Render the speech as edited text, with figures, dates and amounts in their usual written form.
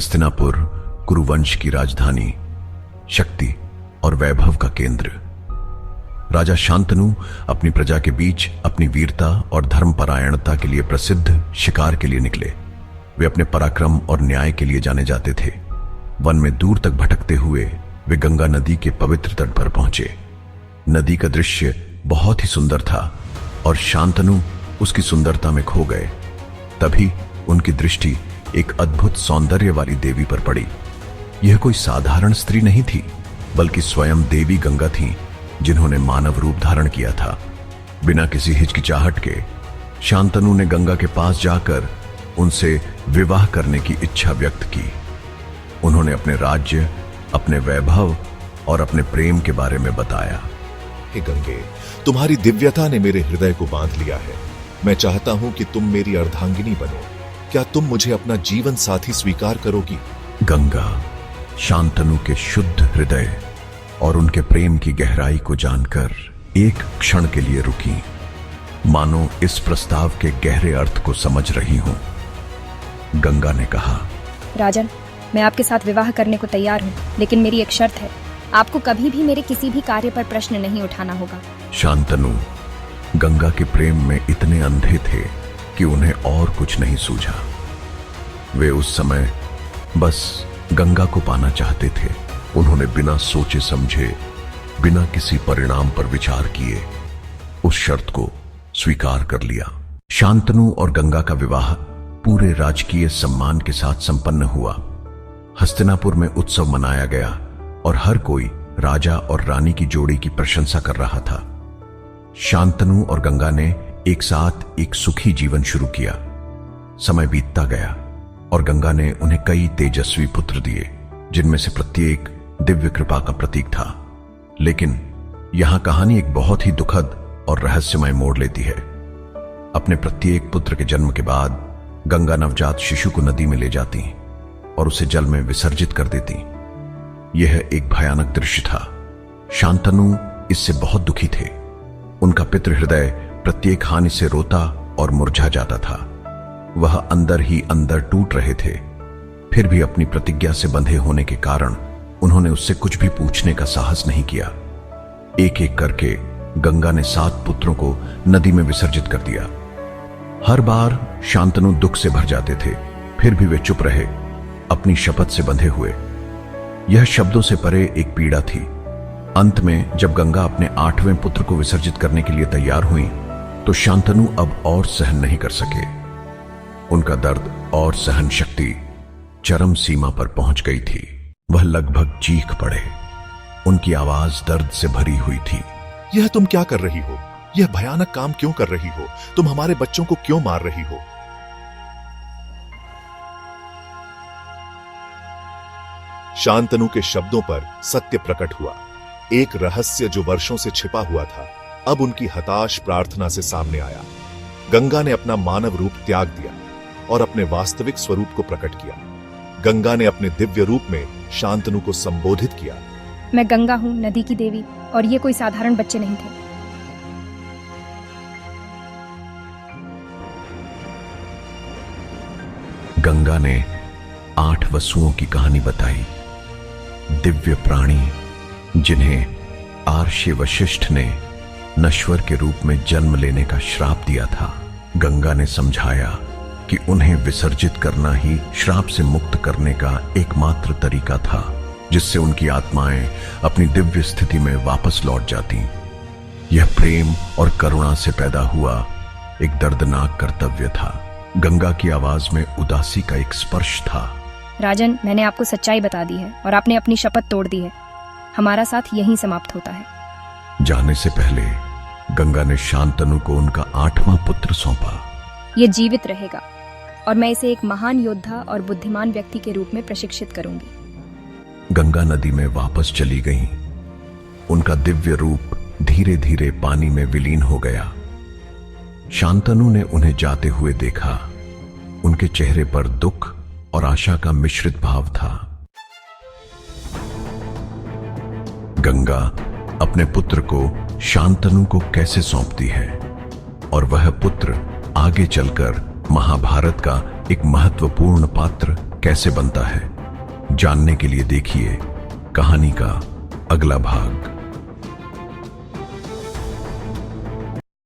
हस्तिनापुर कुरुवंश की राजधानी, शक्ति और वैभव का केंद्र। राजा शांतनु अपनी प्रजा के बीच अपनी वीरता और धर्मपरायणता के लिए प्रसिद्ध शिकार के लिए निकले। वे अपने पराक्रम और न्याय के लिए जाने जाते थे। वन में दूर तक भटकते हुए वे गंगा नदी के पवित्र तट पर पहुंचे। नदी का दृश्य बहुत ही सुंदर था और शांतनु उसकी सुंदरता में खो गए। तभी उनकी दृष्टि एक अद्भुत सौंदर्य वाली देवी पर पड़ी। यह कोई साधारण स्त्री नहीं थी, बल्कि स्वयं देवी गंगा थी, जिन्होंने मानव रूप धारण किया था। बिना किसी हिचकिचाहट के शांतनु ने गंगा के पास जाकर उनसे विवाह करने की इच्छा व्यक्त की। उन्होंने अपने राज्य, अपने वैभव और अपने प्रेम के बारे में बताया। हे गंगे, तुम्हारी दिव्यता ने मेरे हृदय को बांध लिया है। मैं चाहता हूं कि तुम मेरी अर्धांगिनी बनो। क्या तुम मुझे अपना जीवन साथी स्वीकार करोगी? गंगा शांतनु के शुद्ध हृदय और उनके प्रेम की गहराई को जानकर एक क्षण के लिए रुकी, मानो इस प्रस्ताव के गहरे अर्थ को समझ रही हूं। गंगा ने कहा, राजन, मैं आपके साथ विवाह करने को तैयार हूँ, लेकिन मेरी एक शर्त है। आपको कभी भी मेरे किसी भी कार्य पर प्रश्न नहीं उठाना होगा। शांतनु गंगा के प्रेम में इतने अंधे थे कि उन्हें और कुछ नहीं सूझा। वे उस समय बस गंगा को पाना चाहते थे। उन्होंने बिना सोचे समझे, बिना किसी परिणाम पर विचार किए उस शर्त को स्वीकार कर लिया। शांतनु और गंगा का विवाह पूरे राजकीय सम्मान के साथ संपन्न हुआ। हस्तिनापुर में उत्सव मनाया गया और हर कोई राजा और रानी की जोड़ी की प्रशंसा कर रहा था। शांतनु और गंगा ने एक साथ एक सुखी जीवन शुरू किया। समय बीतता गया और गंगा ने उन्हें कई तेजस्वी पुत्र दिए, जिनमें से प्रत्येक दिव्य कृपा का प्रतीक था। लेकिन यहां कहानी एक बहुत ही दुखद और रहस्यमय मोड़ लेती है। अपने प्रत्येक पुत्र के जन्म के बाद गंगा नवजात शिशु को नदी में ले जाती और उसे जल में विसर्जित कर देती। यह एक भयानक दृश्य था। शांतनु इससे बहुत दुखी थे। उनका पितृ हृदय प्रत्येक हानि से रोता और मुरझा जाता था। वह अंदर ही अंदर टूट रहे थे। फिर भी अपनी प्रतिज्ञा से बंधे होने के कारण उन्होंने उससे कुछ भी पूछने का साहस नहीं किया। एक एक करके गंगा ने 7 पुत्रों को नदी में विसर्जित कर दिया। हर बार शांतनु दुख से भर जाते थे, फिर भी वे चुप रहे, अपनी शपथ से बंधे हुए। यह शब्दों से परे एक पीड़ा थी। अंत में जब गंगा अपने 8वें पुत्र को विसर्जित करने के लिए तैयार हुई, तो शांतनु अब और सहन नहीं कर सके। उनका दर्द और सहन शक्ति चरम सीमा पर पहुंच गई थी। वह लगभग चीख पड़े। उनकी आवाज दर्द से भरी हुई थी। यह तुम क्या कर रही हो? यह भयानक काम क्यों कर रही हो? तुम हमारे बच्चों को क्यों मार रही हो? शांतनु के शब्दों पर सत्य प्रकट हुआ। एक रहस्य जो वर्षों से छिपा हुआ था, अब उनकी हताश प्रार्थना से सामने आया। गंगा ने अपना मानव रूप त्याग दिया और अपने वास्तविक स्वरूप को प्रकट किया। गंगा ने अपने दिव्य रूप में शांतनु को संबोधित किया। मैं गंगा हूँ, नदी की देवी, और ये कोई साधारण बच्चे नहीं थे। गंगा ने 8 वसुओं की कहानी बताई। दिव्य प्राणी जिन्हें आर्षि वशिष्ठ ने नश्वर के रूप में जन्म लेने का श्राप दिया था। गंगा ने समझाया कि उन्हें विसर्जित करना ही श्राप से मुक्त करने का एकमात्र तरीका था, जिससे उनकी आत्माएं अपनी दिव्य स्थिति में वापस लौट जाती। यह प्रेम और करुणा से पैदा हुआ एक दर्दनाक कर्तव्य था। गंगा की आवाज में उदासी का एक स्पर्श था। राजन, मैंने आपको सच्चाई बता दी है और आपने अपनी शपथ तोड़ दी है। हमारा साथ यहीं समाप्त होता है। जाने से पहले गंगा ने शांतनु को उनका 8वां पुत्र सौंपा। ये जीवित रहेगा और मैं इसे एक महान योद्धा और बुद्धिमान व्यक्ति के रूप में प्रशिक्षित करूंगी। गंगा नदी में वापस चली गईं। उनका दिव्य रूप धीरे धीरे पानी में विलीन हो गया। शांतनु ने उन्हें जाते हुए देखा। उनके चेहरे पर दुख और आशा का मिश्रित भाव था। गंगा अपने पुत्र को शांतनु को कैसे सौंपती है और वह पुत्र आगे चलकर महाभारत का एक महत्वपूर्ण पात्र कैसे बनता है, जानने के लिए देखिए कहानी का अगला भाग।